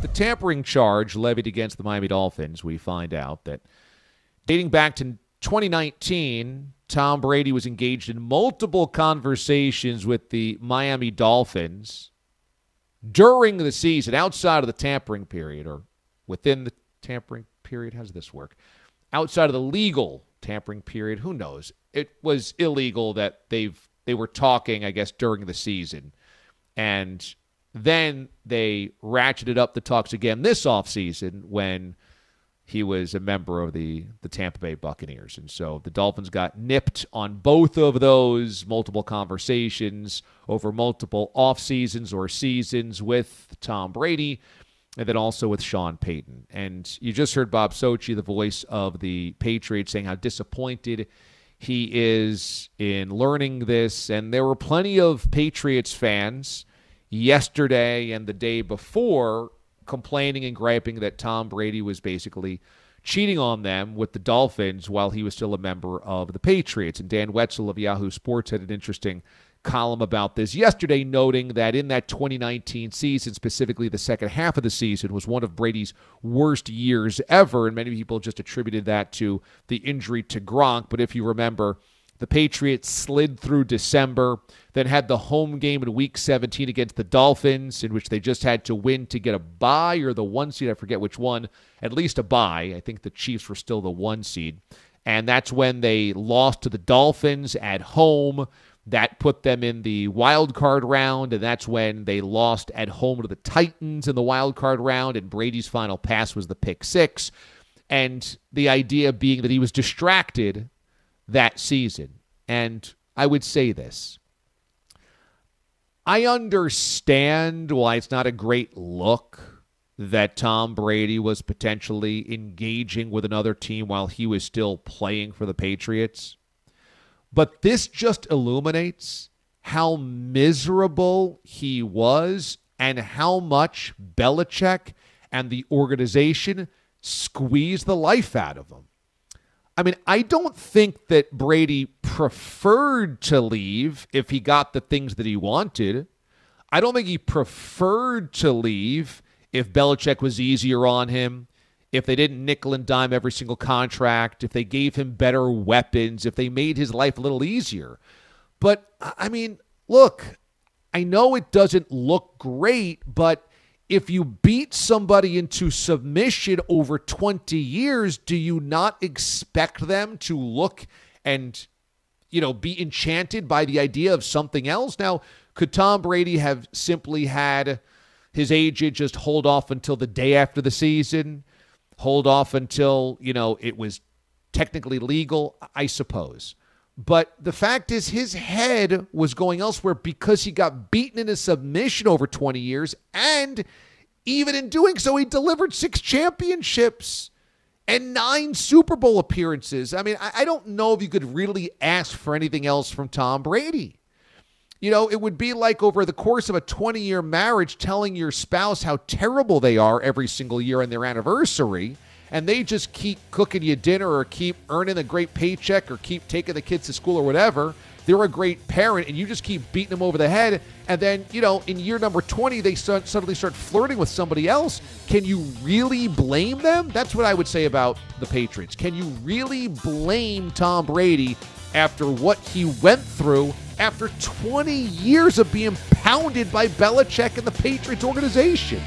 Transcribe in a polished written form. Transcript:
with the tampering charge levied against the Miami Dolphins, we find out that dating back to 2019, Tom Brady was engaged in multiple conversations with the Miami Dolphins during the season, outside of the tampering period, or within the tampering period. How does this work? Outside of the legal tampering period, who knows? It was illegal that they were talking, I guess, during the season. And then they ratcheted up the talks again this offseason when he was a member of the Tampa Bay Buccaneers. And so the Dolphins got nipped on both of those multiple conversations over multiple off seasons or seasons with Tom Brady, and then also with Sean Payton. And you just heard Bob Sochi, the voice of the Patriots, saying how disappointed he is in learning this. And there were plenty of Patriots fans yesterday and the day before complaining and griping that Tom Brady was basically cheating on them with the Dolphins while he was still a member of the Patriots. And Dan Wetzel of Yahoo Sports had an interesting column about this yesterday, noting that in that 2019 season, specifically the second half of the season, was one of Brady's worst years ever, and many people just attributed that to the injury to Gronk. But if you remember, the Patriots slid through December, then had the home game in Week 17 against the Dolphins, in which they just had to win to get a bye, or the one seed, I forget which one, at least a bye. I think the Chiefs were still the one seed. And that's when they lost to the Dolphins at home. That put them in the wild card round, and that's when they lost at home to the Titans in the wild card round, and Brady's final pass was the pick six. And the idea being that he was distracted that season. And I would say this. I understand why it's not a great look that Tom Brady was potentially engaging with another team while he was still playing for the Patriots. But this just illuminates how miserable he was and how much Belichick and the organization squeezed the life out of him. I mean, I don't think that Brady preferred to leave if he got the things that he wanted. I don't think he preferred to leave if Belichick was easier on him, if they didn't nickel and dime every single contract, if they gave him better weapons, if they made his life a little easier. But, I mean, look, I know it doesn't look great, but if you beat somebody into submission over 20 years, do you not expect them to look and, be enchanted by the idea of something else? Now, could Tom Brady have simply had his agent just hold off until the day after the season, hold off until, it was technically legal? I suppose. But the fact is his head was going elsewhere because he got beaten in a submission over 20 years. And even in doing so, he delivered 6 championships and 9 Super Bowl appearances. I mean, I don't know if you could really ask for anything else from Tom Brady. It would be like over the course of a 20-year marriage telling your spouse how terrible they are every single year on their anniversary, and they just keep cooking you dinner or keep earning a great paycheck or keep taking the kids to school or whatever. They're a great parent, and you just keep beating them over the head. And then, in year number 20, they suddenly start flirting with somebody else. Can you really blame them? That's what I would say about the Patriots. Can you really blame Tom Brady after what he went through after 20 years of being pounded by Belichick and the Patriots organization?